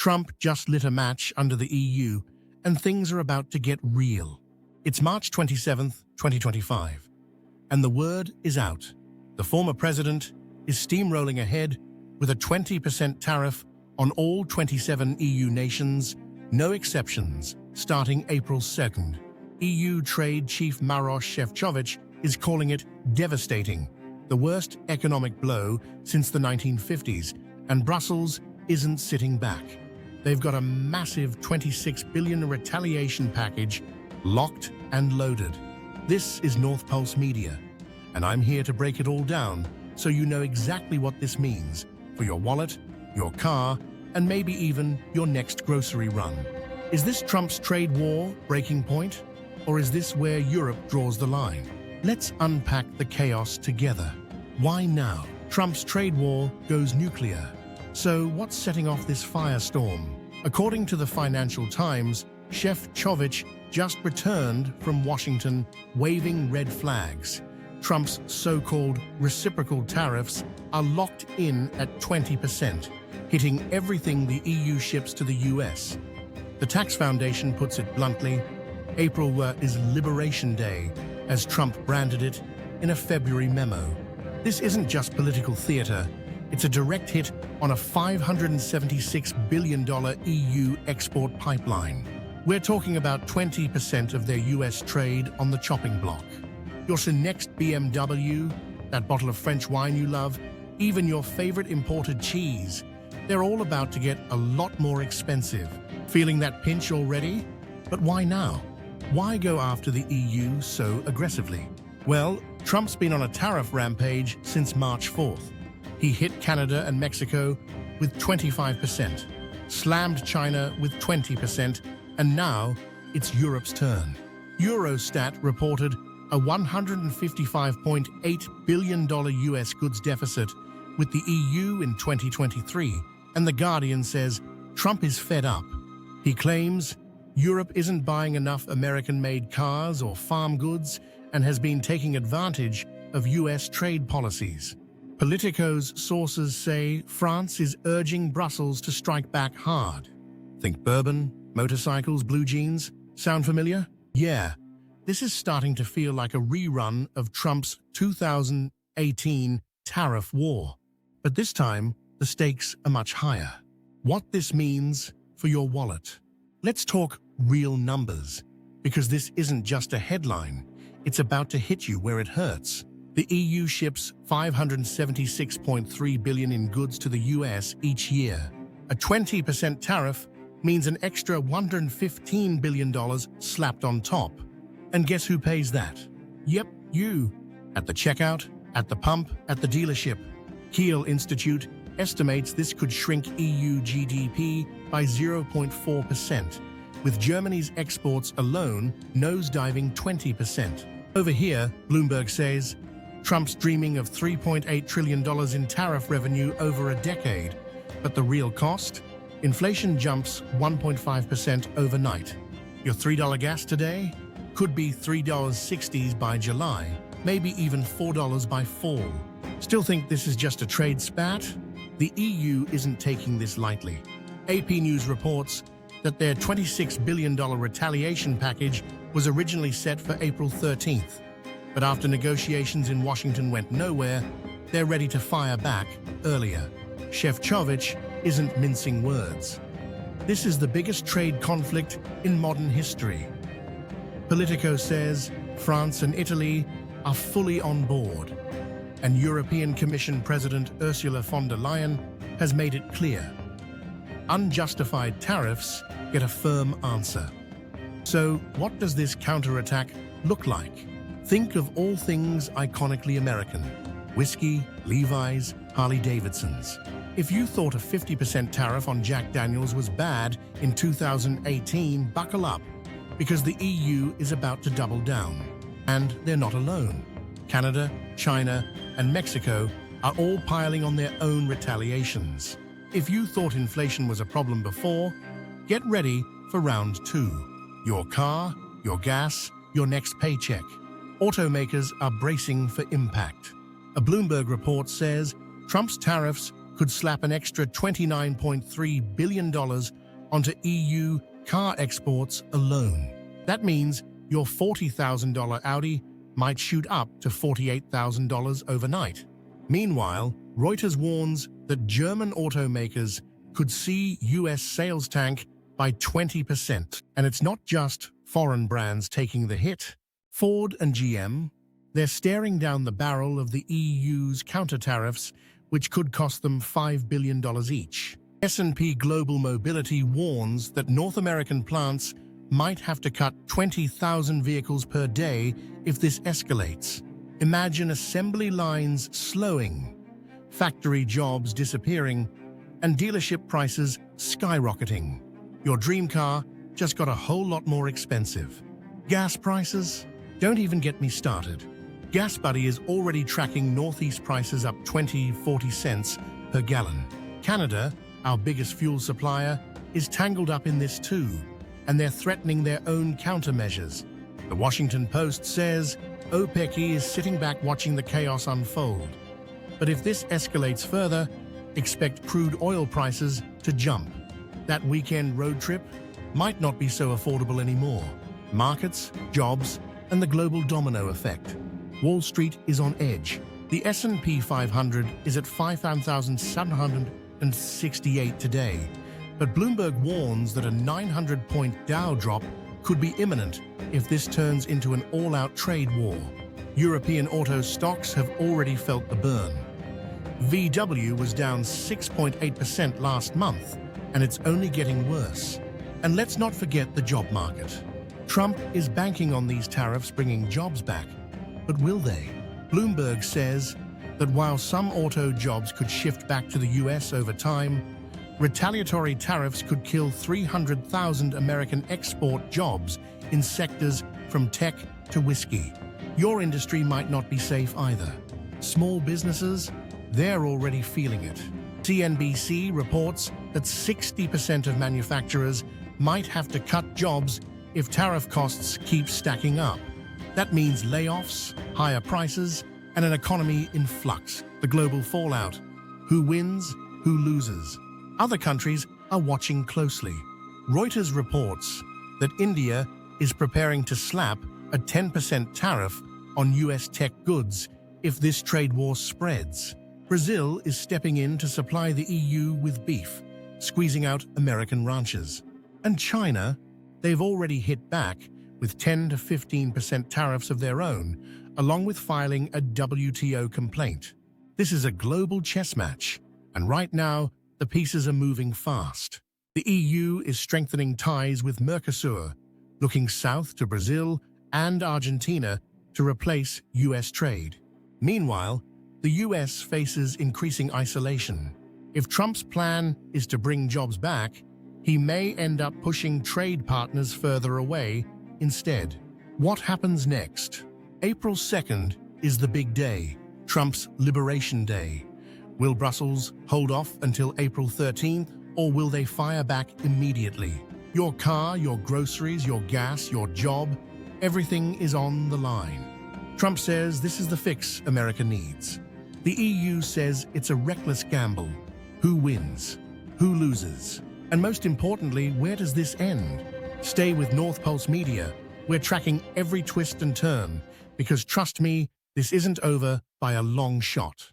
Trump just lit a match under the EU, and things are about to get real. It's March 27th, 2025, and the word is out. The former president is steamrolling ahead with a 20% tariff on all 27 EU nations, no exceptions, starting April 2nd. EU Trade Chief Maroš Šefčovič is calling it devastating, the worst economic blow since the 1950s, and Brussels isn't sitting back. They've got a massive $26 billion retaliation package locked and loaded. This is North Pulse Media, and I'm here to break it all down so you know exactly what this means for your wallet, your car, and maybe even your next grocery run. Is this Trump's trade war breaking point? Or is this where Europe draws the line? Let's unpack the chaos together. Why now? Trump's trade war goes nuclear. So what's setting off this firestorm? According to the Financial Times, Šefčovič just returned from Washington waving red flags. Trump's so-called reciprocal tariffs are locked in at 20%, hitting everything the EU ships to the US. The Tax Foundation puts it bluntly, April is Liberation Day, as Trump branded it in a February memo. This isn't just political theater, it's a direct hit on a $576 billion EU export pipeline. We're talking about 20% of their US trade on the chopping block. Your next BMW, that bottle of French wine you love, even your favorite imported cheese, they're all about to get a lot more expensive. Feeling that pinch already? But why now? Why go after the EU so aggressively? Well, Trump's been on a tariff rampage since March 4th. He hit Canada and Mexico with 25%, slammed China with 20%, and now it's Europe's turn. Eurostat reported a $155.8 billion US goods deficit with the EU in 2023, and The Guardian says Trump is fed up. He claims Europe isn't buying enough American-made cars or farm goods and has been taking advantage of US trade policies. Politico's sources say France is urging Brussels to strike back hard. Think bourbon, motorcycles, blue jeans? Sound familiar? Yeah, this is starting to feel like a rerun of Trump's 2018 tariff war. But this time, the stakes are much higher. What this means for your wallet. Let's talk real numbers, because this isn't just a headline, it's about to hit you where it hurts. The EU ships $576.3 billion in goods to the US each year. A 20% tariff means an extra $115 billion slapped on top. And guess who pays that? Yep, you. At the checkout, at the pump, at the dealership. Kiel Institute estimates this could shrink EU GDP by 0.4%, with Germany's exports alone nosediving 20%. Over here, Bloomberg says, Trump's dreaming of $3.8 trillion in tariff revenue over a decade. But the real cost? Inflation jumps 1.5% overnight. Your $3 gas today could be $3.60 by July, maybe even $4 by fall. Still think this is just a trade spat? The EU isn't taking this lightly. AP News reports that their $26 billion retaliation package was originally set for April 13th. But after negotiations in Washington went nowhere, they're ready to fire back earlier. Šefčovič isn't mincing words. This is the biggest trade conflict in modern history. Politico says France and Italy are fully on board, and European Commission President Ursula von der Leyen has made it clear. Unjustified tariffs get a firm answer. So what does this counterattack look like? Think of all things iconically American: whiskey, Levi's, Harley-Davidsons. If you thought a 50% tariff on Jack Daniels was bad in 2018, buckle up, because the EU is about to double down. And they're not alone. Canada, China, and Mexico are all piling on their own retaliations. If you thought inflation was a problem before, get ready for round two. Your car, your gas, your next paycheck. Automakers are bracing for impact. A Bloomberg report says Trump's tariffs could slap an extra $29.3 billion onto EU car exports alone. That means your $40,000 Audi might shoot up to $48,000 overnight. Meanwhile, Reuters warns that German automakers could see US sales tank by 20%. And it's not just foreign brands taking the hit. Ford and GM, they're staring down the barrel of the EU's counter-tariffs, which could cost them $5 billion each. S&P Global Mobility warns that North American plants might have to cut 20,000 vehicles per day if this escalates. Imagine assembly lines slowing, factory jobs disappearing, and dealership prices skyrocketing. Your dream car just got a whole lot more expensive. Gas prices? Don't even get me started. GasBuddy is already tracking Northeast prices up 40 cents per gallon. Canada, our biggest fuel supplier, is tangled up in this too, and they're threatening their own countermeasures. The Washington Post says OPEC is sitting back watching the chaos unfold. But if this escalates further, expect crude oil prices to jump. That weekend road trip might not be so affordable anymore. Markets, jobs, and the global domino effect. Wall Street is on edge. The S&P 500 is at 5,768 today, but Bloomberg warns that a 900-point Dow drop could be imminent if this turns into an all-out trade war. European auto stocks have already felt the burn. VW was down 6.8% last month, and it's only getting worse. And let's not forget the job market. Trump is banking on these tariffs bringing jobs back, but will they? Bloomberg says that while some auto jobs could shift back to the US over time, retaliatory tariffs could kill 300,000 American export jobs in sectors from tech to whiskey. Your industry might not be safe either. Small businesses, they're already feeling it. CNBC reports that 60% of manufacturers might have to cut jobs if tariff costs keep stacking up. That means layoffs, higher prices, and an economy in flux. The global fallout. Who wins? Who loses? Other countries are watching closely. Reuters reports that India is preparing to slap a 10% tariff on US tech goods if this trade war spreads. Brazil is stepping in to supply the EU with beef, squeezing out American ranchers. And China, they've already hit back with 10 to 15% tariffs of their own, along with filing a WTO complaint. This is a global chess match, and right now, the pieces are moving fast. The EU is strengthening ties with Mercosur, looking south to Brazil and Argentina to replace US trade. Meanwhile, the US faces increasing isolation. If Trump's plan is to bring jobs back, he may end up pushing trade partners further away instead. What happens next? April 2nd is the big day, Trump's Liberation Day. Will Brussels hold off until April 13th, or will they fire back immediately? Your car, your groceries, your gas, your job, everything is on the line. Trump says this is the fix America needs. The EU says it's a reckless gamble. Who wins? Who loses? And most importantly, where does this end? Stay with North Pulse Media. We're tracking every twist and turn, because trust me, this isn't over by a long shot.